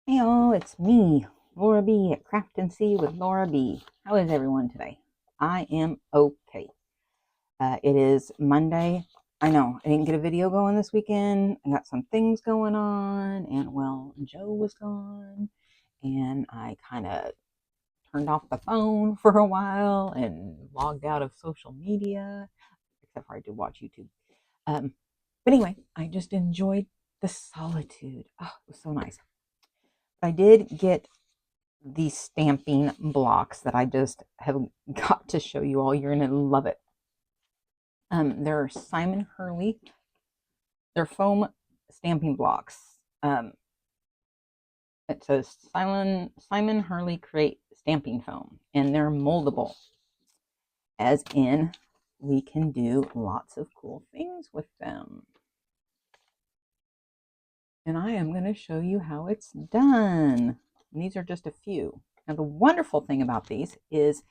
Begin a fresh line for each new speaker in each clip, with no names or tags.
Hey all, it's me, Laura B at Craft and See with Laura B. How is everyone today? I am okay. It is Monday. I know I didn't get a video going this weekend. I got some things going on, and well, Joe was gone, and I kind of turned off the phone for a while and logged out of social media, except for I did watch YouTube. Um, but anyway, I just enjoyed the solitude. Oh, it was so nice. I did get these stamping blocks that I just have got to show you all. You're going to love it. They're Simon Hurley. They're foam stamping blocks. It says Simon Hurley Create Stamping Foam, and they're moldable, as in we can do lots of cool things with them. And I am going to show you how it's done. And these are just a few. Now, the wonderful thing about these is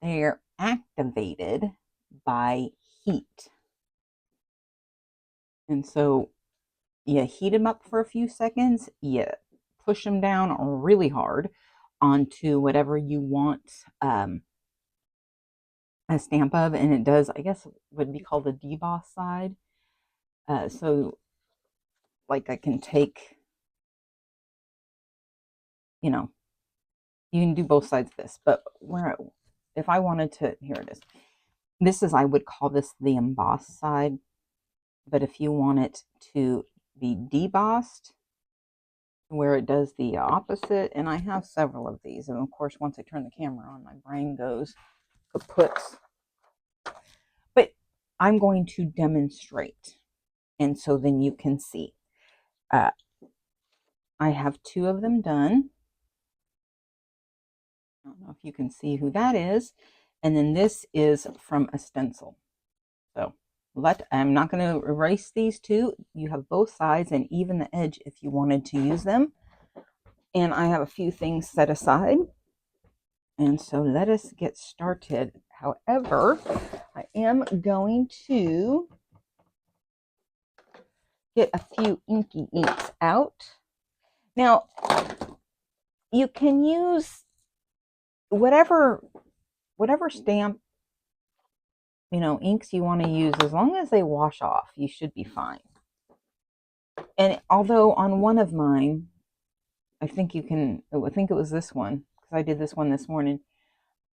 they're activated by heat. And so you heat them up for a few seconds, you push them down really hard onto whatever you want a stamp of, and it does, I guess, would be called the deboss side. So, like, I can take, you know, you can do both sides of this, but if I wanted to, here it is. This is, I would call this the embossed side, but if you want it to be debossed, where it does the opposite, and I have several of these, and of course once I turn the camera on my brain goes kaput, but I'm going to demonstrate, and so then you can see. I have two of them done. I don't know if you can see who that is, and then this is from a stencil. So I'm not going to erase these two. You have both sides and even the edge if you wanted to use them. And I have a few things set aside. And so let us get started. However, I am going to get a few inky inks out. Now, you can use whatever stamp, inks you want to use. As long as they wash off, you should be fine. And although on one of mine, I think it was this one, because I did this one this morning,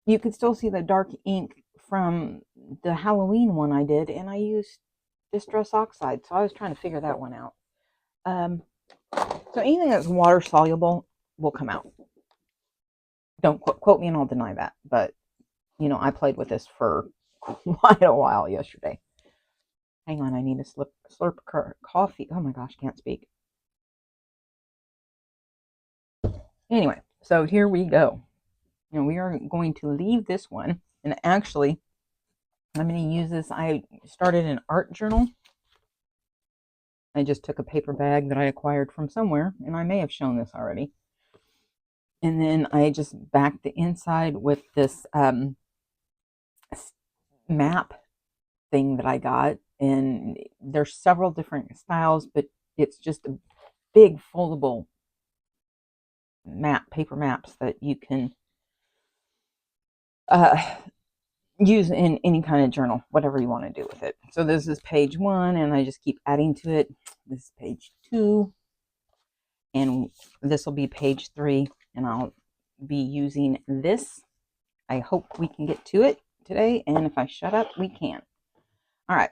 you could still see the dark ink from the Halloween one I did, and I used Distress Oxide, so I was trying to figure that one out. So anything that's water soluble will come out. Don't quote me, and I'll deny that, but I played with this for quite a while yesterday. Hang on, I need a slurp coffee. Oh my gosh, can't speak. Anyway, so here we go. Now we are going to leave this one, and actually I'm going to use this. I started an art journal. I just took a paper bag that I acquired from somewhere, and I may have shown this already. And then I just backed the inside with this map thing that I got. And there's several different styles, but it's just a big foldable paper maps that you can use in any kind of journal, whatever you want to do with it. So this is page 1, and I just keep adding to it. This is page 2, and this will be page 3, and I'll be using this. I hope we can get to it today, and if I shut up, we can. All right,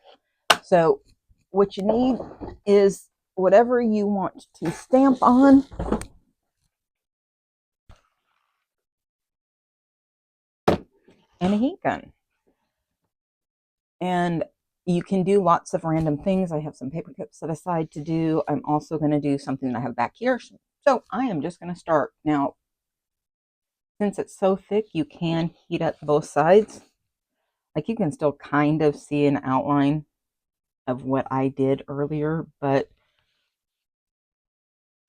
so what you need is whatever you want to stamp on. And a heat gun. And you can do lots of random things. I have some paper clips set aside to do. I'm also going to do something that I have back here. So I am just going to start. Now, since it's so thick, you can heat up both sides. Like, you can still kind of see an outline of what I did earlier, but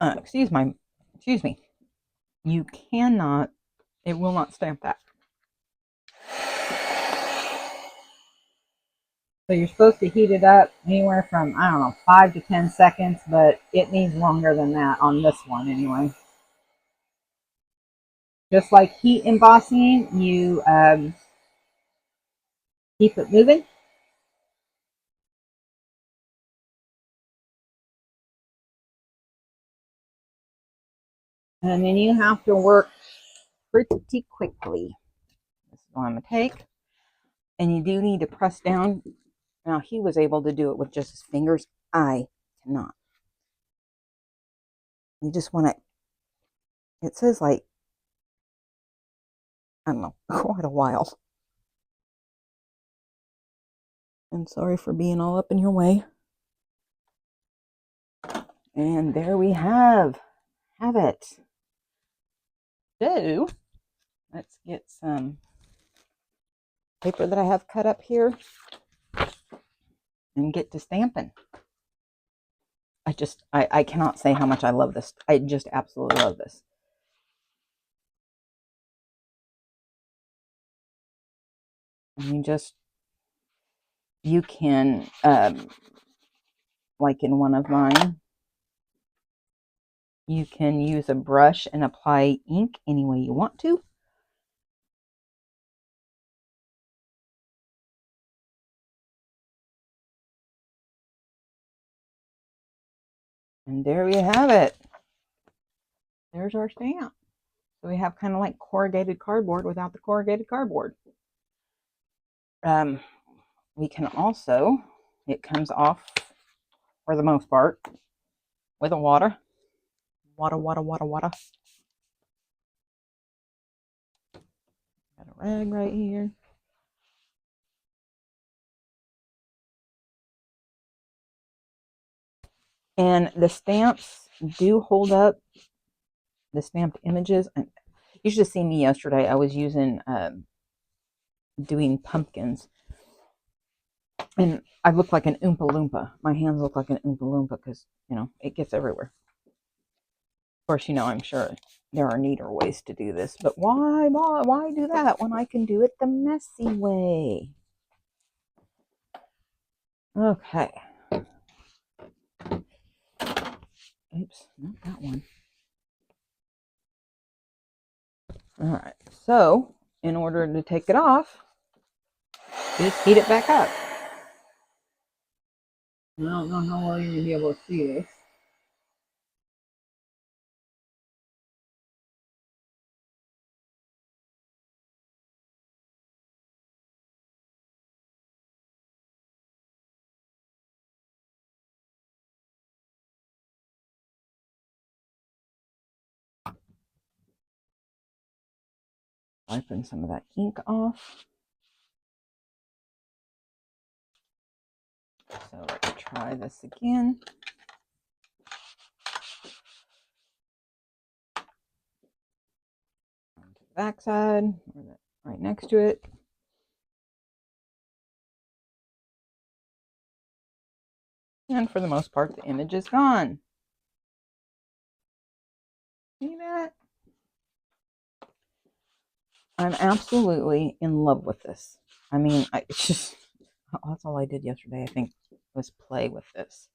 excuse me, you cannot, it will not stamp that. So you're supposed to heat it up anywhere from, I don't know, 5 to 10 seconds, but it needs longer than that on this one anyway. Just like heat embossing, you keep it moving. And then you have to work pretty quickly. This is what I'm going to take. And you do need to press down. Now, he was able to do it with just his fingers. I cannot. You just want to, it says like, I don't know, quite a while. And sorry for being all up in your way. And there we have it. So, let's get some paper that I have cut up here and get to stamping. I cannot say how much I love this. I just absolutely love this. You can, like in one of mine, you can use a brush and apply ink any way you want to. And there we have it. There's our stamp. So we have kind of like corrugated cardboard without the corrugated cardboard. We can also, it comes off for the most part with a water. Water. Got a rag right here. And the stamps do hold up, the stamped images. And you should have seen me yesterday. I was using, doing pumpkins. And I look like an Oompa Loompa. My hands look like an Oompa Loompa because, you know, it gets everywhere. Of course, you know, I'm sure there are neater ways to do this. But why do that when I can do it the messy way? Okay. Oops, not that one. All right. So, in order to take it off, just heat it back up. I don't know how well you're going to be able to see this. Wiping some of that ink off. So let's try this again. On to the back side, right next to it. And for the most part, the image is gone. See that? I'm absolutely in love with this. I mean, that's all I did yesterday, I think, was play with this.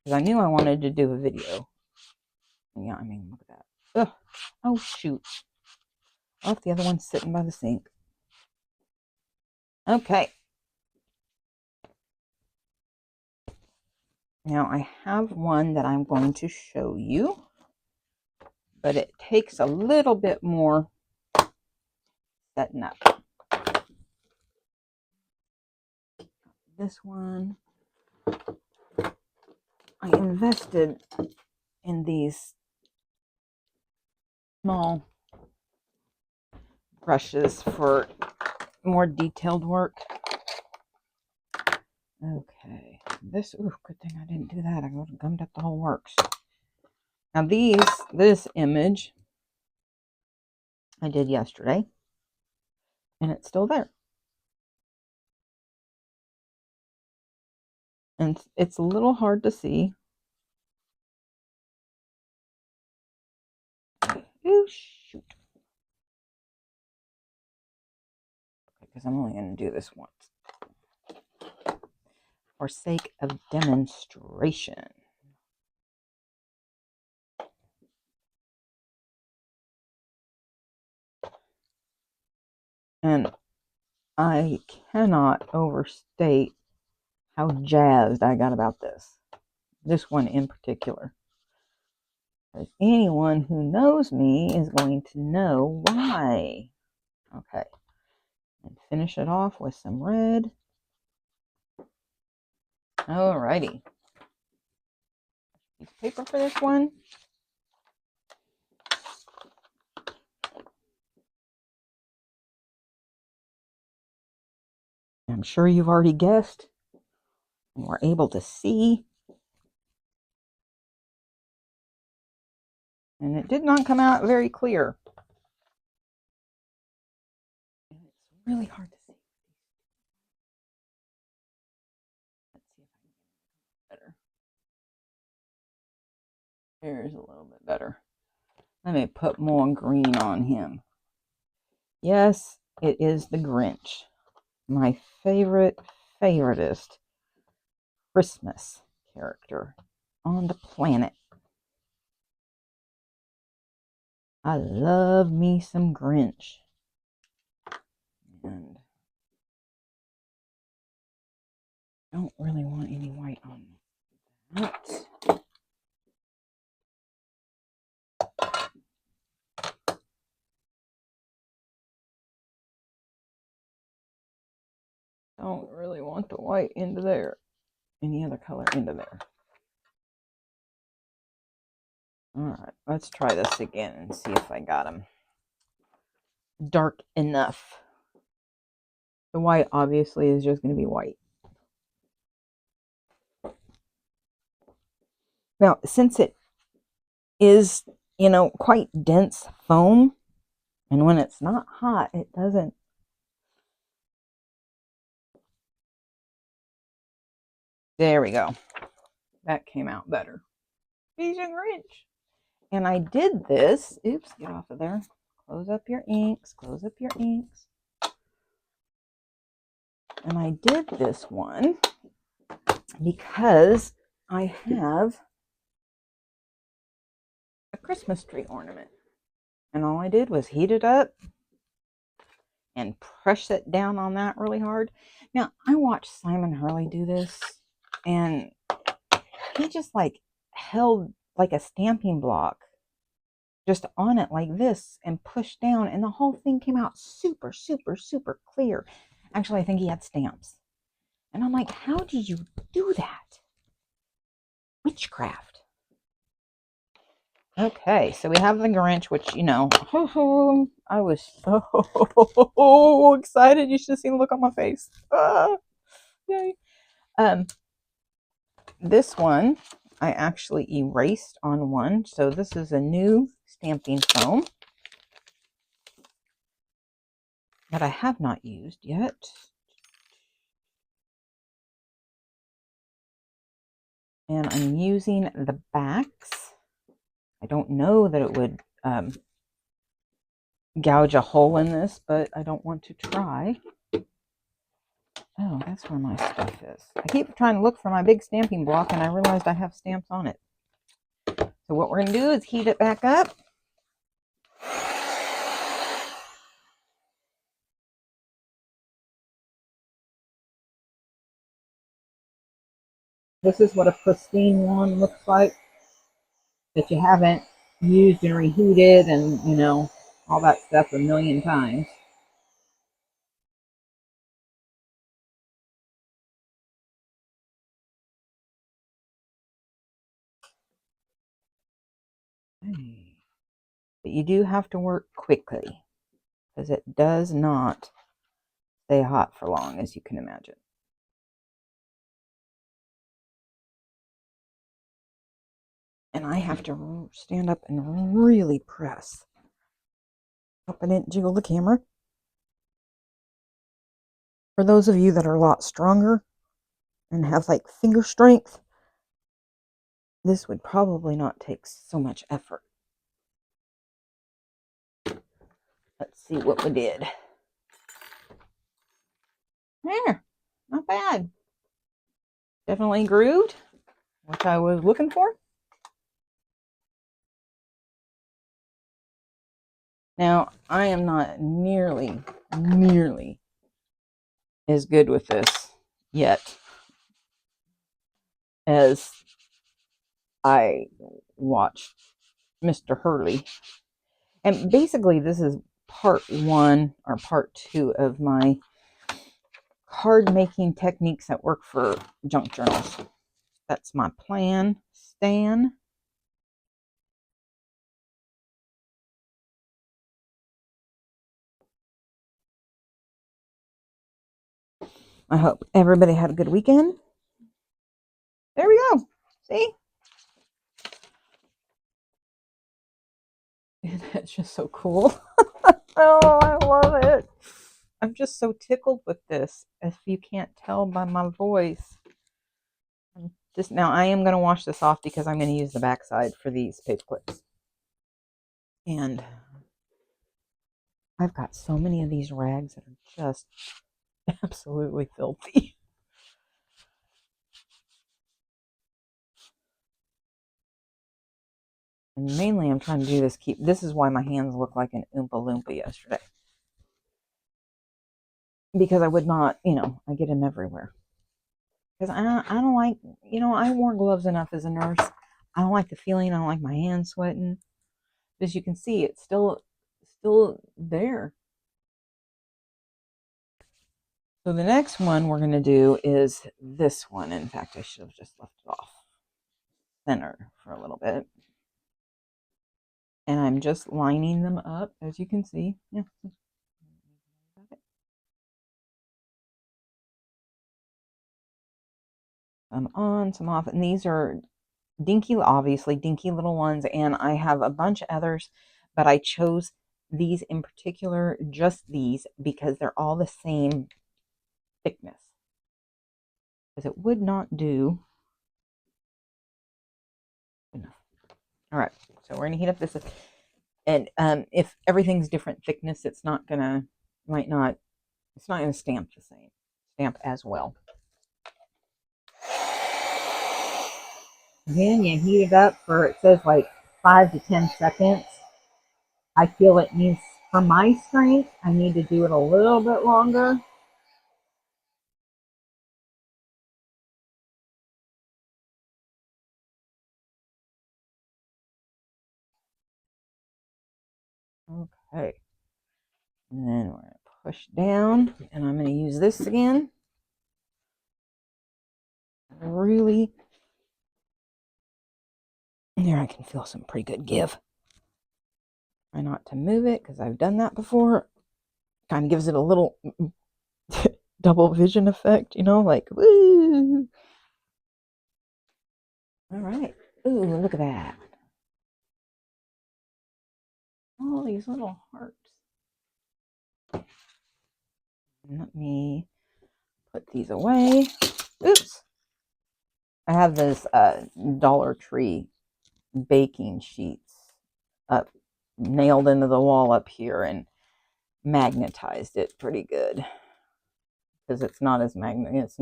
Because I knew I wanted to do a video. Yeah, I mean, look at that. Ugh. Oh, shoot. Oh, the other one's sitting by the sink. Okay. Now, I have one that I'm going to show you. But it takes a little bit more setting up. This one, I invested in these small brushes for more detailed work. Okay, this, ooh, good thing I didn't do that. I would have gummed up the whole works. Now this image I did yesterday, and it's still there. And it's a little hard to see. Oh, shoot. Because I'm only going to do this once. For sake of demonstration. And I cannot overstate how jazzed I got about this one in particular. Because anyone who knows me is going to know why. Okay, and finish it off with some red. Alrighty. Piece of paper for this one. I'm sure you've already guessed and were able to see. And it did not come out very clear. And it's really hard to see. Let's see if I can get better. There's a little bit better. Let me put more green on him. Yes, it is the Grinch. My favoriteest Christmas character on the planet. I love me some Grinch. And don't really want any white on that. Don't really want the white into there. Any other color into there. Alright, let's try this again and see if I got them dark enough. The white obviously is just going to be white. Now, since it is, quite dense foam, and when it's not hot, it doesn't. There we go. That came out better. He's a Grinch. And I did this. Oops, get off of there. Close up your inks. Close up your inks. And I did this one because I have a Christmas tree ornament. And all I did was heat it up and press it down on that really hard. Now, I watched Simon Hurley do this, and he just held like a stamping block just on it like this and pushed down, and the whole thing came out super, super, super clear. Actually, I think he had stamps. And I'm like, how did you do that? Witchcraft. Okay, so we have the Grinch, which, I was so excited. You should have seen the look on my face. Yay. This one, I actually erased on one. So this is a new stamping foam that I have not used yet. And I'm using the backs. I don't know that it would gouge a hole in this, but I don't want to try. Oh, that's where my stuff is. I keep trying to look for my big stamping block, and I realized I have stamps on it. So what we're going to do is heat it back up. This is what a pristine one looks like that you haven't used and reheated and, all that stuff a million times. But you do have to work quickly because it does not stay hot for long, as you can imagine. And I have to stand up and really press. Hope I didn't jiggle the camera. For those of you that are a lot stronger and have finger strength, this would probably not take so much effort. Let's see what we did. There, not bad. Definitely grooved, which I was looking for. Now, I am not nearly as good with this yet as I watched Mr. Hurley. And basically, this is part 1 or part 2 of my card making techniques that work for junk journals. That's my plan, Stan. I hope everybody had a good weekend. There we go. See? That's just so cool. Oh, I love it. I'm just so tickled with this, if you can't tell by my voice. Now, I am going to wash this off because I'm going to use the backside for these paper clips. And I've got so many of these rags that are just absolutely filthy. And mainly I'm trying to do this is why my hands look like an Oompa Loompa yesterday. Because I would not, I get them everywhere. Because I don't like, I wore gloves enough as a nurse. I don't like the feeling. I don't like my hands sweating. As you can see, it's still there. So the next one we're going to do is this one. In fact, I should have just left it off center for a little bit. And I'm just lining them up, as you can see. Yeah. Some on, some off. And these are obviously dinky little ones. And I have a bunch of others, but I chose these in particular, just these, because they're all the same thickness. Because it would not do enough. All right, so we're going to heat up this. And if everything's different thickness, it's not going to stamp as well. Then you heat it up for, it says like 5 to 10 seconds. I feel it needs, for my strength, I need to do it a little bit longer. Okay. And then we're going to push down, and I'm going to use this again. Really, there I can feel some pretty good give. Try not to move it because I've done that before. Kind of gives it a little double vision effect, like woo. All right. Ooh, look at that. All these little hearts. Let me put these away. Oops. I have this Dollar Tree baking sheets up, nailed into the wall up here, and magnetized it pretty good. Because it's not as it's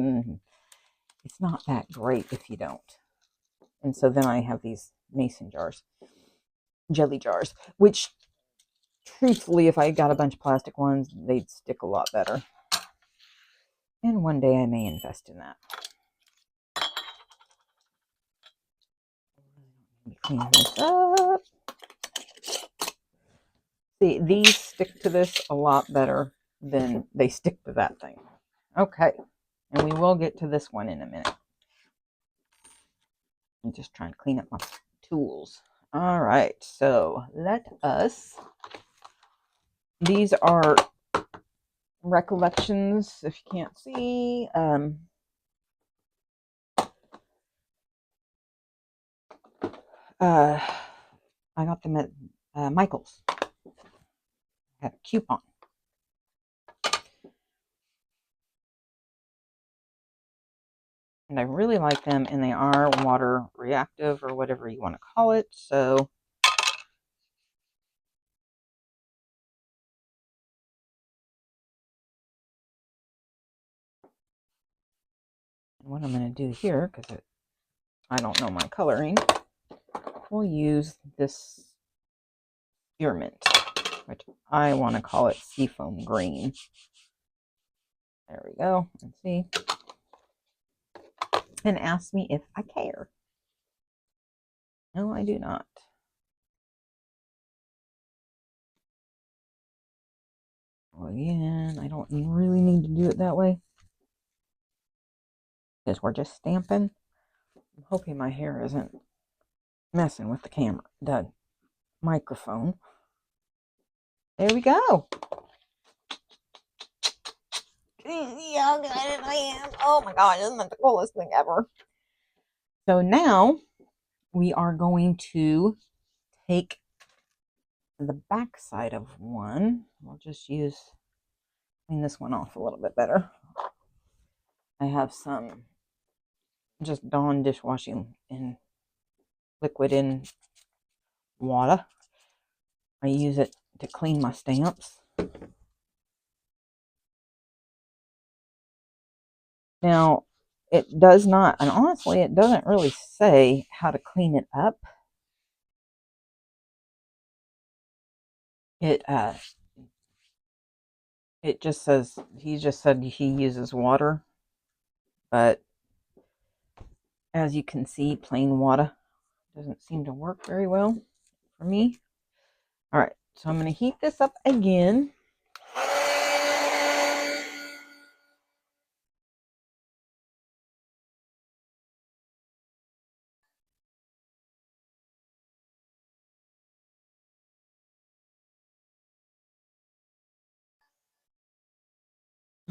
not that great if you don't. And so then I have these mason jars, jelly jars, which truthfully, if I got a bunch of plastic ones, they'd stick a lot better. And one day I may invest in that. Let me clean this up. See, these stick to this a lot better than they stick to that thing. Okay, and we will get to this one in a minute. I'm just trying to clean up my tools. All right, so these are recollections, if you can't see. I got them at Michael's. I had a coupon. And I really like them, and they are water reactive, or whatever you want to call it. So what I'm going to do here, because I don't know my coloring, we'll use this spearmint. which I want to call it seafoam green. There we go. Let's see. And ask me if I care. No, I do not. Well, again, I don't really need to do it that way, because we're just stamping. I'm hoping my hair isn't messing with the camera, the microphone. There we go. Yeah, I am. Oh my God, isn't that the coolest thing ever? So now we are going to take the back side of one. We'll just clean this one off a little bit better. I have some just Dawn dishwashing in liquid in water. I use it to clean my stamps. Now, it does not, and honestly, it doesn't really say how to clean it up. It just says, he just said he uses water, but as you can see, plain water doesn't seem to work very well for me. All right, so I'm going to heat this up again.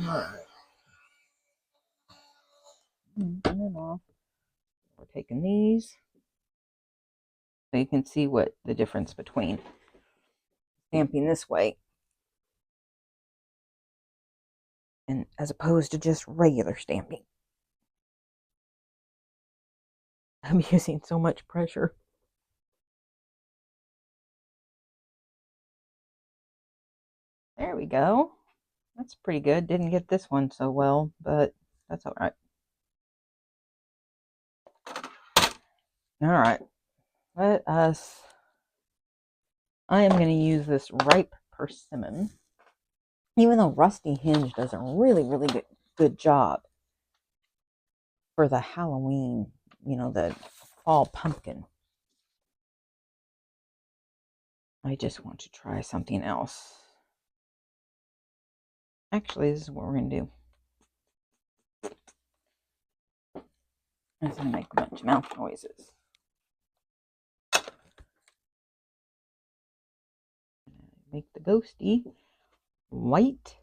All right. Turn it off. We're taking these, so you can see what the difference between stamping this way and as opposed to just regular stamping. I'm using so much pressure. There we go. That's pretty good. Didn't get this one so well, but that's all right. All right. I am going to use this ripe persimmon. Even though Rusty Hinge does a really, really good job for the Halloween, the fall pumpkin. I just want to try something else. Actually, this is what we're going to do. I'm going to make a bunch of mouth noises. Make the ghosty white.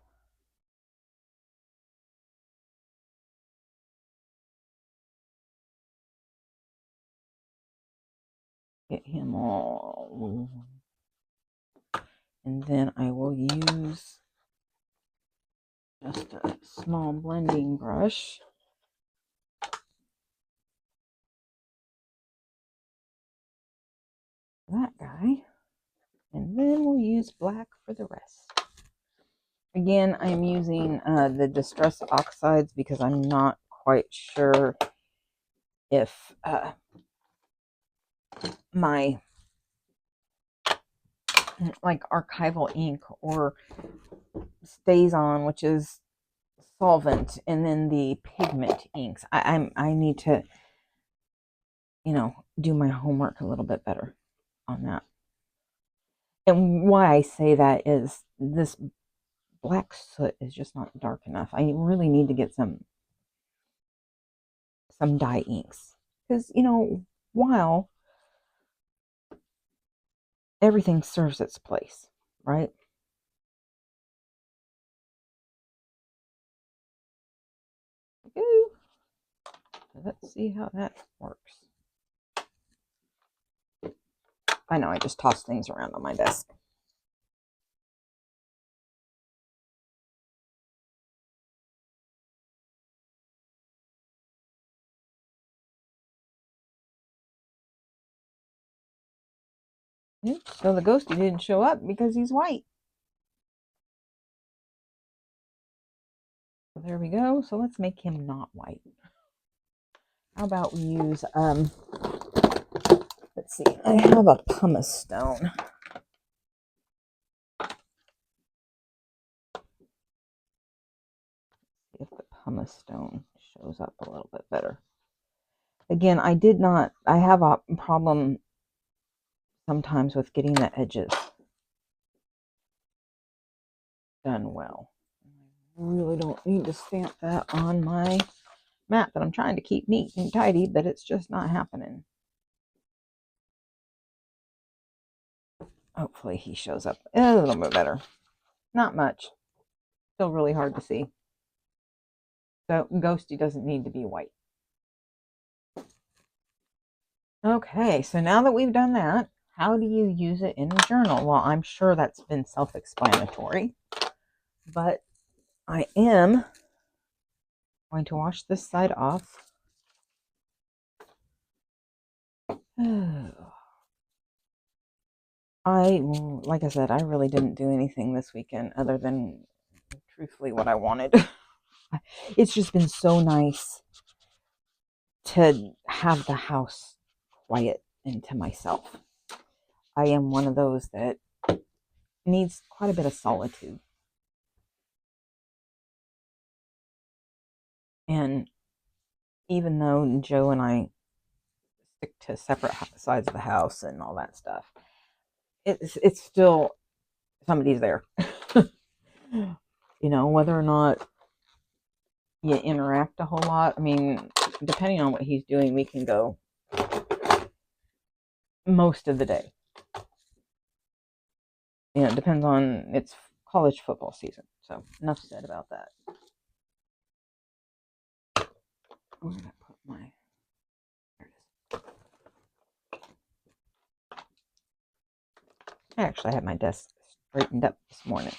Get him all. And then I will use just a small blending brush. That guy. And then we'll use black for the rest. Again, I'm using the Distress Oxides because I'm not quite sure if my archival ink or Stays On, which is solvent, and then the pigment inks. I need to, do my homework a little bit better on that. And why I say that is this black soot is just not dark enough. I really need to get some dye inks, because while everything serves its place, right? Ooh. Let's see how that works. I know I just tossed things around on my desk. So the ghosty didn't show up because he's white. So there we go. So let's make him not white. How about we use, let's see, I have a pumice stone. pumice stone shows up a little bit better. Again, I have a problem sometimes with getting the edges done well. I really don't need to stamp that on my mat that I'm trying to keep neat and tidy, but it's just not happening. Hopefully he shows up a little bit better. Not much. Still really hard to see. So Ghosty doesn't need to be white. Okay, so now that we've done that, how do you use it in a journal? Well, I'm sure that's been self-explanatory, but I am going to wash this side off. Like I said, I really didn't do anything this weekend other than truthfully what I wanted. It's just been so nice to have the house quiet and to myself. I am one of those that needs quite a bit of solitude. And even though Joe and I stick to separate sides of the house and all that stuff, it's still somebody's there. You know, whether or not you interact a whole lot. I mean, depending on what he's doing, we can go most of the day. You know, it depends on, it's college football season. So enough said about that. Where did I put my, there it is. I actually had my desk straightened up this morning.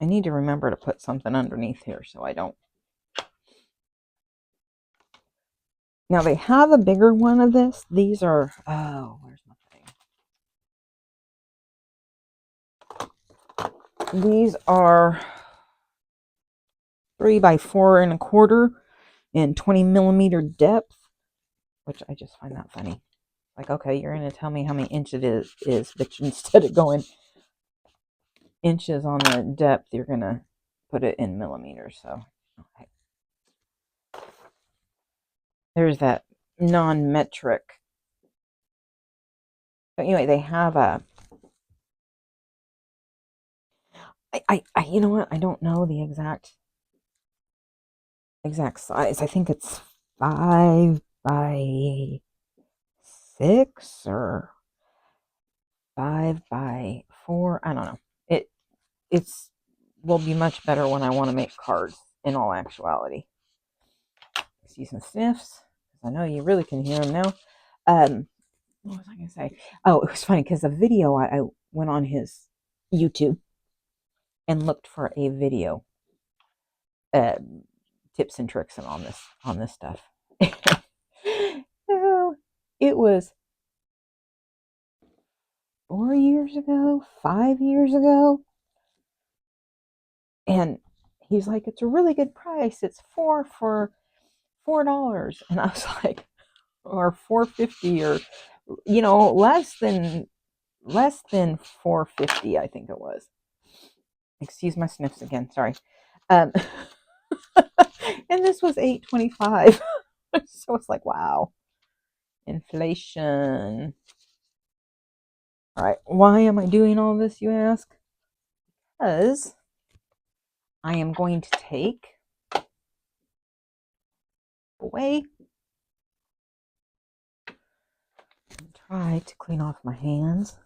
I need to remember to put something underneath here so I don't. Now they have a bigger one of this. These are, oh, where's my thing? These are 3 by 4 1/4 and 20 millimeter depth, which I just find that funny. Like, okay, you're going to tell me how many inches it is, but instead of going inches on the depth, you're going to put it in millimeters. So, okay. There's that non-metric. So anyway, they have a, you know what? I don't know the exact size. I think it's 5 by 6 or 5 by 4. I don't know. It's will be much better when I want to make cards, in all actuality. Excuse my sniffs. I know you really can hear them now. What was I going to say? Oh, it was funny because the video, I went on his YouTube and looked for a video, tips and tricks and on this stuff. Oh, it was 4 years ago, 5 years ago. And he's like, it's a really good price. It's for $4. And I was like, or $4.50, or, you know, less than $4.50, I think it was. Excuse my sniffs again, sorry. And this was $8.25. So it's like, wow. Inflation. All right, why am I doing all this, you ask? Because I am going to take away and try to clean off my hands.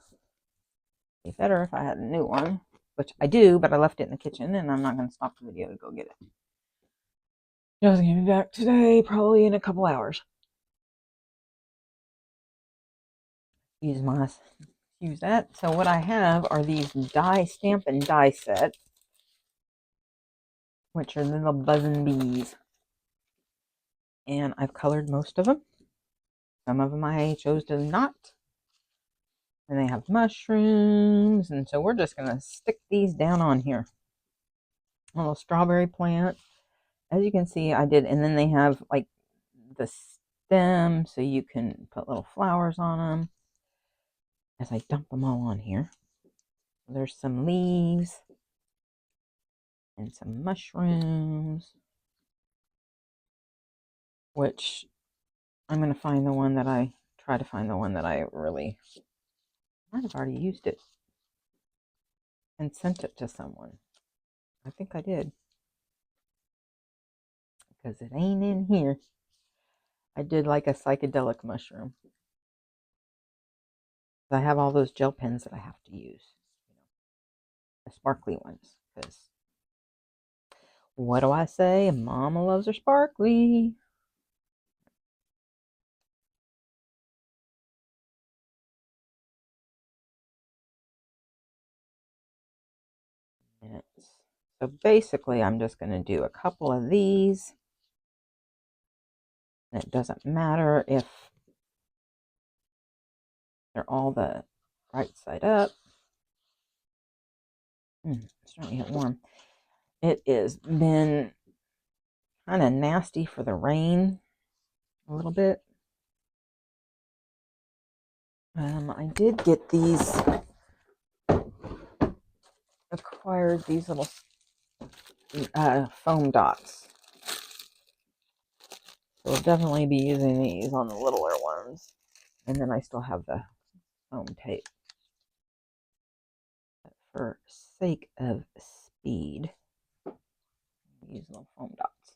It'd be better if I had a new one, which I do, but I left it in the kitchen and I'm not going to stop the video to go get it. Joe's going to be back today, probably in a couple hours. Use that. So what I have are these stamp and die sets, which are little buzzing bees. And I've colored most of them. Some of them I chose to not And they have mushrooms. And so we're just going to stick these down on here. A little strawberry plant. As you can see, I did. And then they have like the stem, so you can put little flowers on them. As I dump them all on here. There's some leaves. And some mushrooms. Which I'm going to find the one that I try to find the one that I really might have already used it and sent it to someone. I think I did because it ain't in here. I did like a psychedelic mushroom. I have all those gel pens that I have to use, the sparkly ones. Because what do I say? Mama loves her sparkly. So basically, I'm just going to do a couple of these. And it doesn't matter if they're all the right side up. It's starting to get warm. It has been kind of nasty for the rain a little bit. I did get these, acquired these little foam dots. So we'll definitely be using these on the littler ones. And then I still have the foam tape. But for sake of speed, use little foam dots.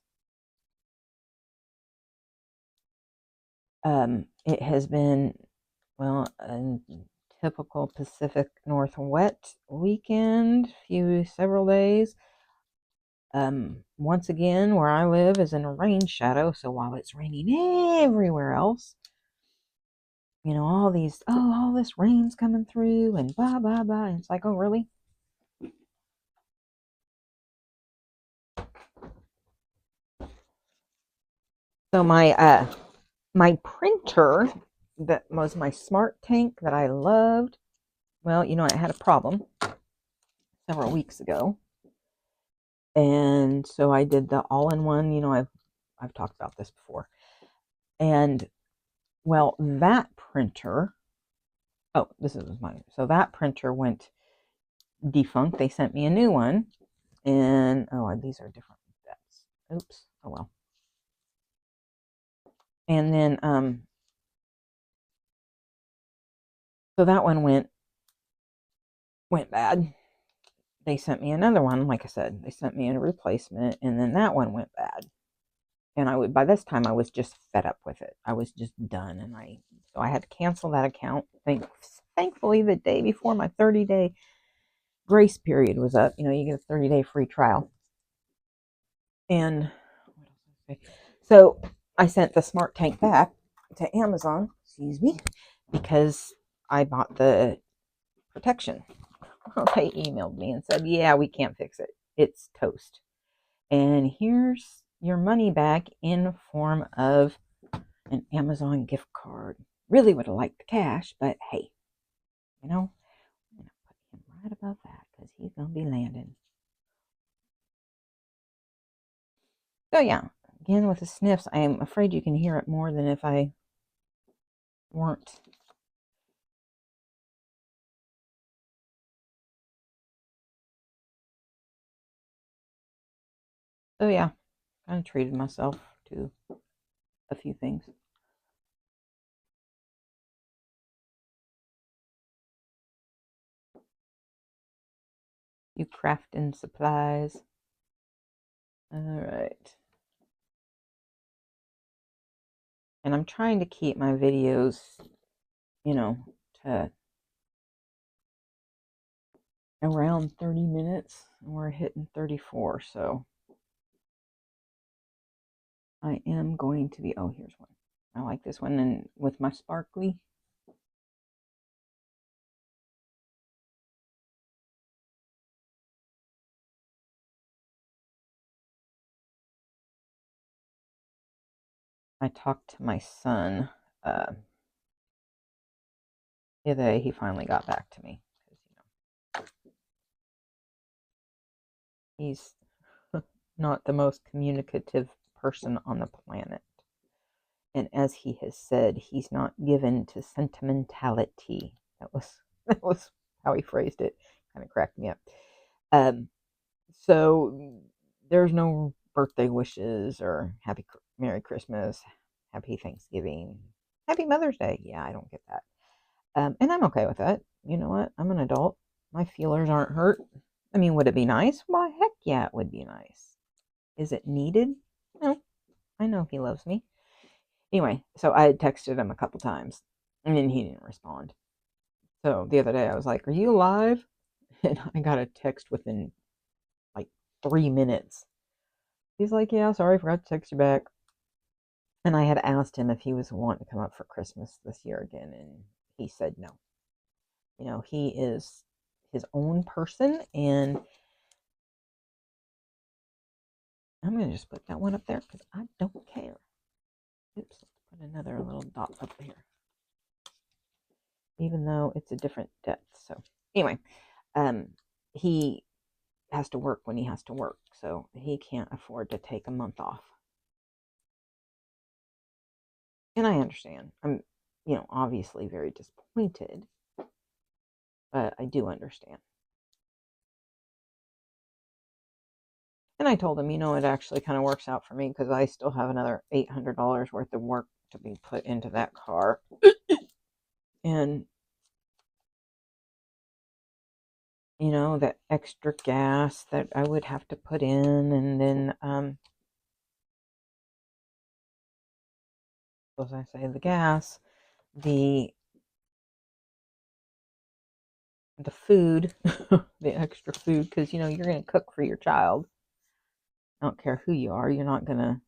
It has been, well, a typical Pacific Northwest weekend, several days. Once again, where I live is in a rain shadow, so while it's raining everywhere else, all this rain's coming through and blah, blah, blah. And it's like, oh, really? So my printer that was my smart tank that I loved, well, it had a problem several weeks ago. And so I did the all-in-one, I've talked about this before. And well, that printer, so that printer went defunct. They sent me a new one. And these are different depths. Oops. Oh well. And then so that one went bad. They sent me another one. Like I said, they sent me a replacement, and then that one went bad. And by this time I was just fed up with it. I was just done, and so I had to cancel that account. Thankfully, the day before my 30-day grace period was up, you get a 30-day free trial. And so I sent the smart tank back to Amazon, excuse me, because I bought the protection. Well, they emailed me and said, yeah, we can't fix it. It's toast. And here's your money back in form of an Amazon gift card. Really would have liked the cash, but hey, I'm going to put him right above that because he's going to be landing. So yeah, again with the sniffs, I am afraid you can hear it more than if I weren't. So yeah, kind of treated myself to a few things. You crafting supplies. All right. And I'm trying to keep my videos, to around 30 minutes. And we're hitting 34, so I am going to be, here's one. I like this one, and with my sparkly. I talked to my son. the other day he finally got back to me. He's not the most communicative person on the planet. And as he has said, he's not given to sentimentality. That was how he phrased it. Kind of cracked me up. So there's no birthday wishes or Merry Christmas, Happy Thanksgiving, Happy Mother's Day. Yeah, I don't get that. And I'm okay with that. You know what? I'm an adult. My feelers aren't hurt. I mean, would it be nice? Why, heck yeah, it would be nice. Is it needed? No. I know he loves me. Anyway, so I had texted him a couple times, and then he didn't respond. So the other day I was like, "Are you alive?" And I got a text within like 3 minutes. He's like, "Yeah, sorry, I forgot to text you back." And I had asked him if he was wanting to come up for Christmas this year again, and he said no. You know, he is his own person, and I'm going to just put that one up there because I don't care. Oops, let's put another little dot up here. Even though it's a different depth. So anyway, he has to work when he has to work, so he can't afford to take a month off. And I understand. I'm, obviously very disappointed, but I do understand. And I told him, it actually kind of works out for me because I still have another $800 worth of work to be put into that car. And, that extra gas that I would have to put in. And then, as I say, the gas, the food, the extra food, because, you're going to cook for your child. I don't care who you are. You're gonna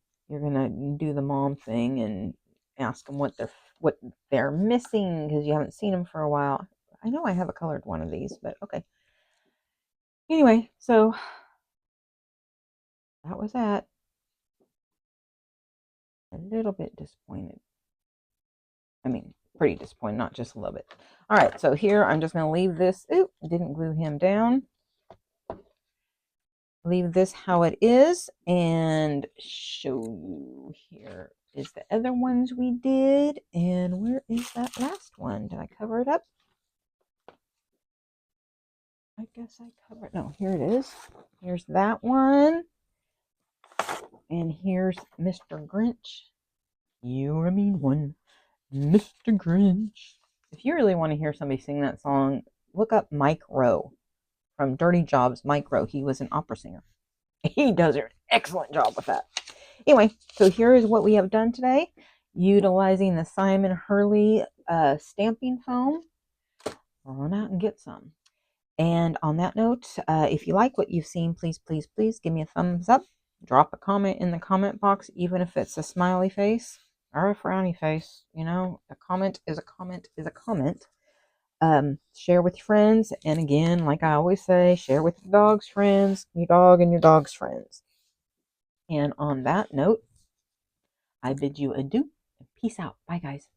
do the mom thing and ask them what they're missing because you haven't seen them for a while. I know I have a colored one of these, but okay. Anyway, so that was that. A little bit disappointed. I mean, pretty disappointed, not just a little bit. All right, so here I'm just gonna leave this. Ooh, didn't glue him down. Leave this how it is and show you here is the other ones we did. And where is that last one? Did I cover it up? I guess I covered. No, here it is. Here's that one. And here's Mr. Grinch. You're a mean one, Mr. Grinch. If you really want to hear somebody sing that song, look up Mike Rowe from Dirty Jobs. Mike Rowe. He was an opera singer. He does an excellent job with that. Anyway, so here is what we have done today. Utilizing the Simon Hurley stamping foam. Run out and get some. And on that note, if you like what you've seen, please, please, please give me a thumbs up. Drop a comment in the comment box, even if it's a smiley face or a frowny face. A comment is a comment is a comment. Share with your friends. And again, like I always say, share with your dog's friends, your dog and your dog's friends. And on that note, I bid you adieu and peace out. Bye, guys.